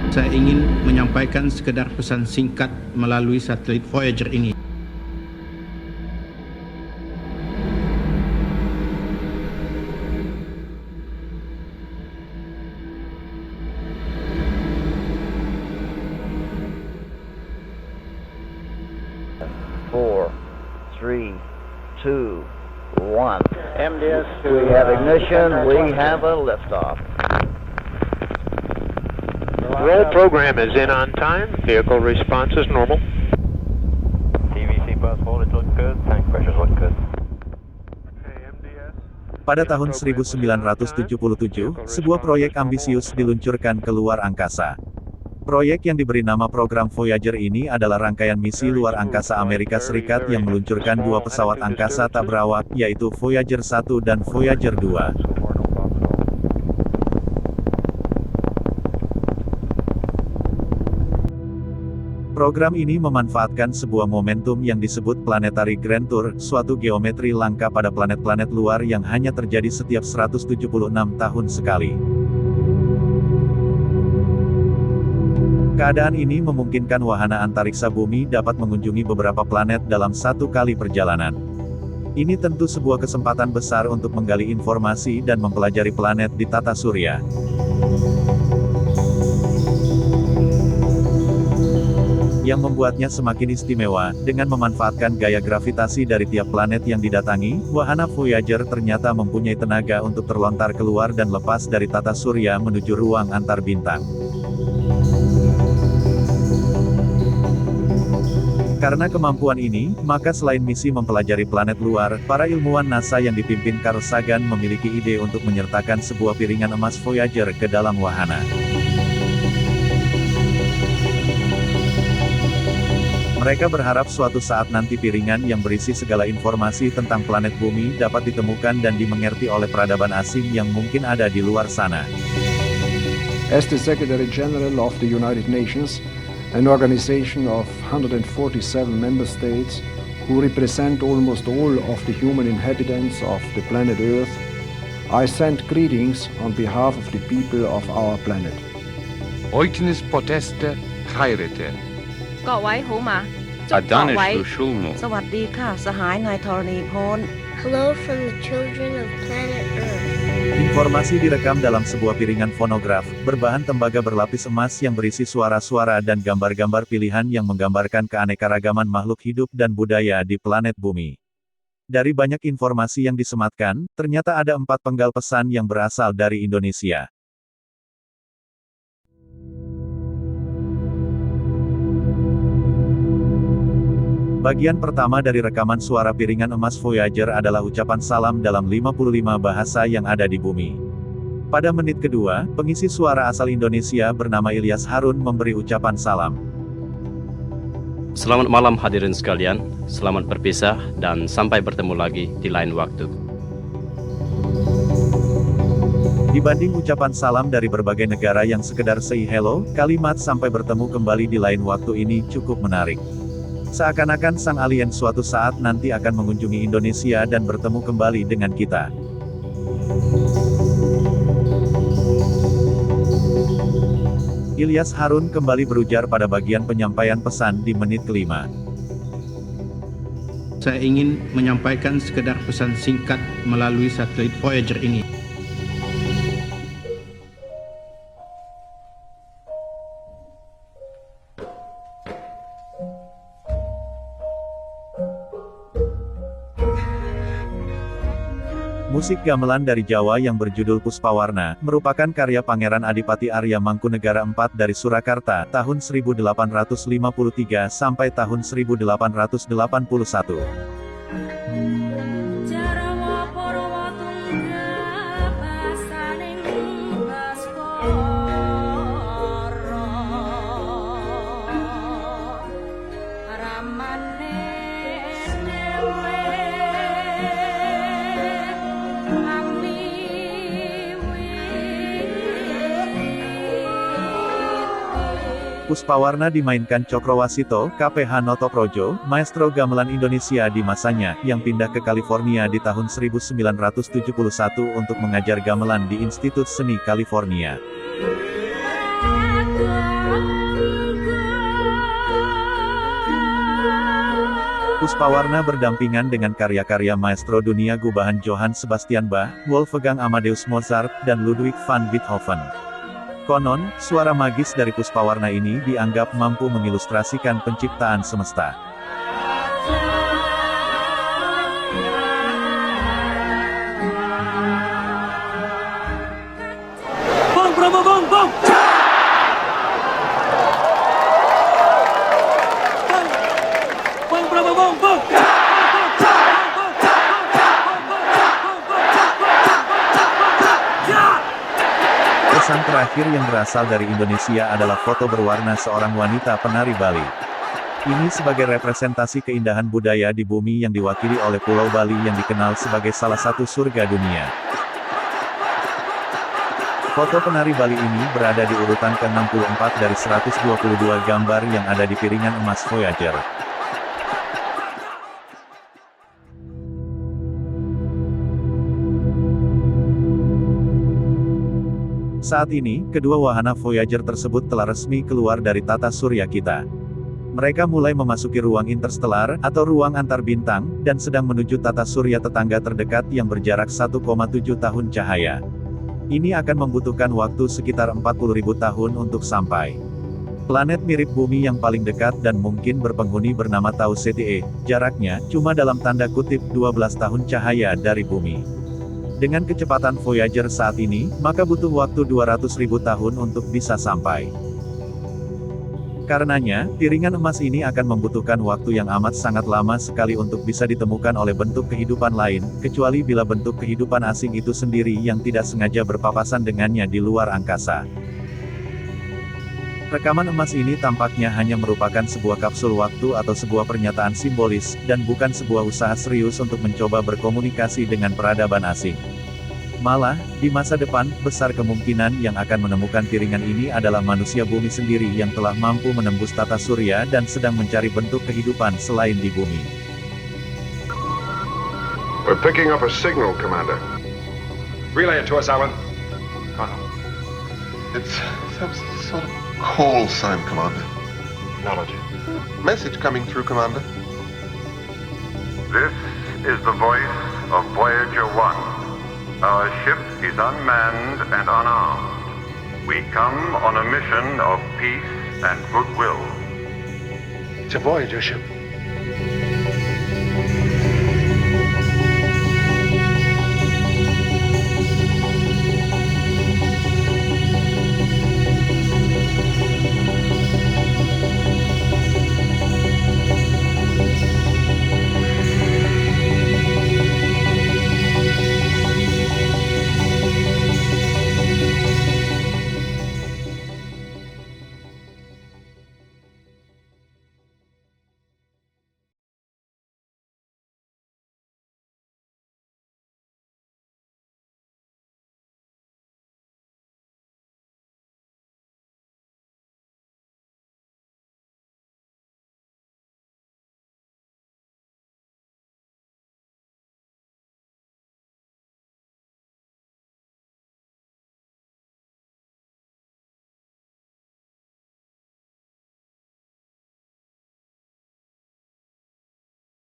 Saya ingin menyampaikan sekedar pesan singkat melalui satelit Voyager ini. Four, three, two, one. MDS to We have ignition. We have a liftoff. Roll program is in on time. Vehicle response is normal. TVC bus hold, it looks good. Tank pressures look good. Pada tahun 1977, sebuah proyek ambisius diluncurkan ke luar angkasa. Proyek yang diberi nama program Voyager ini adalah rangkaian misi luar angkasa Amerika Serikat yang meluncurkan dua pesawat angkasa tak berawak, yaitu Voyager 1 dan Voyager 2. Program ini memanfaatkan sebuah momentum yang disebut Planetary Grand Tour, suatu geometri langka pada planet-planet luar yang hanya terjadi setiap 176 tahun sekali. Keadaan ini memungkinkan wahana antariksa bumi dapat mengunjungi beberapa planet dalam satu kali perjalanan. Ini tentu sebuah kesempatan besar untuk menggali informasi dan mempelajari planet di tata surya. Yang membuatnya semakin istimewa, dengan memanfaatkan gaya gravitasi dari tiap planet yang didatangi, wahana Voyager ternyata mempunyai tenaga untuk terlontar keluar dan lepas dari tata surya menuju ruang antar bintang. Karena kemampuan ini, maka selain misi mempelajari planet luar, para ilmuwan NASA yang dipimpin Carl Sagan memiliki ide untuk menyertakan sebuah piringan emas Voyager ke dalam wahana. Mereka berharap suatu saat nanti piringan yang berisi segala informasi tentang planet bumi dapat ditemukan dan dimengerti oleh peradaban asing yang mungkin ada di luar sana. As the Secretary General of the United Nations, an organization of 147 member states who represent almost all of the human inhabitants of the planet Earth, I send greetings on behalf of the people of our planet. Oitnis poteste chairete. เกาะไว้หูมา Adanish Lushulmo. สวัสดีค่ะ สหายนายธรณีพล Hello from the children of planet Earth. Informasi direkam dalam sebuah piringan fonograf, berbahan tembaga berlapis emas yang berisi suara-suara dan gambar-gambar pilihan yang menggambarkan keanekaragaman makhluk hidup dan budaya di planet bumi. Dari banyak informasi yang disematkan, ternyata ada 4 penggal pesan yang berasal dari Indonesia. Bagian pertama dari rekaman suara piringan emas Voyager adalah ucapan salam dalam 55 bahasa yang ada di bumi. Pada menit kedua, pengisi suara asal Indonesia bernama Ilyas Harun memberi ucapan salam. Selamat malam hadirin sekalian, selamat berpisah dan sampai bertemu lagi di lain waktu. Dibanding ucapan salam dari berbagai negara yang sekedar say hello, kalimat sampai bertemu kembali di lain waktu ini cukup menarik. Seakan-akan sang alien suatu saat nanti akan mengunjungi Indonesia dan bertemu kembali dengan kita. Ilyas Harun kembali berujar pada bagian penyampaian pesan di menit kelima. Saya ingin menyampaikan sekedar pesan singkat melalui satelit Voyager ini. Musik gamelan dari Jawa yang berjudul Puspawarna, merupakan karya Pangeran Adipati Arya Mangkunegara IV dari Surakarta, tahun 1853 sampai tahun 1881. Puspawarna dimainkan Cokrowasito, KPH Notoprojo, maestro gamelan Indonesia di masanya, yang pindah ke California di tahun 1971 untuk mengajar gamelan di Institut Seni California. Puspawarna berdampingan dengan karya-karya maestro dunia gubahan Johann Sebastian Bach, Wolfgang Amadeus Mozart, dan Ludwig van Beethoven. Konon, suara magis dari puspawarna ini dianggap mampu mengilustrasikan penciptaan semesta. Bang, Brahma, bang, bang! Bang, Brahma, bang, bang! Pesan terakhir yang berasal dari Indonesia adalah foto berwarna seorang wanita penari Bali. Ini sebagai representasi keindahan budaya di bumi yang diwakili oleh Pulau Bali yang dikenal sebagai salah satu surga dunia. Foto penari Bali ini berada di urutan ke-64 dari 122 gambar yang ada di piringan emas Voyager. Saat ini, kedua wahana Voyager tersebut telah resmi keluar dari tata surya kita. Mereka mulai memasuki ruang interstellar, atau ruang antar bintang, dan sedang menuju tata surya tetangga terdekat yang berjarak 1,7 tahun cahaya. Ini akan membutuhkan waktu sekitar 40.000 tahun untuk sampai. Planet mirip bumi yang paling dekat dan mungkin berpenghuni bernama Tau Ceti, jaraknya cuma dalam tanda kutip 12 tahun cahaya dari bumi. Dengan kecepatan Voyager saat ini, maka butuh waktu 200.000 tahun untuk bisa sampai. Karenanya, piringan emas ini akan membutuhkan waktu yang amat sangat lama sekali untuk bisa ditemukan oleh bentuk kehidupan lain, kecuali bila bentuk kehidupan asing itu sendiri yang tidak sengaja berpapasan dengannya di luar angkasa. Rekaman emas ini tampaknya hanya merupakan sebuah kapsul waktu atau sebuah pernyataan simbolis, dan bukan sebuah usaha serius untuk mencoba berkomunikasi dengan peradaban asing. Malah, di masa depan, besar kemungkinan yang akan menemukan piringan ini adalah manusia bumi sendiri yang telah mampu menembus tata surya dan sedang mencari bentuk kehidupan selain di bumi. We're picking up a signal, Commander. Relay it to us, Alan. It's some sort of call sign, Commander. Acknowledge. Message coming through, Commander. This is the voice of Voyager 1. Our ship is unmanned and unarmed. We come on a mission of peace and goodwill. It's a Voyager ship.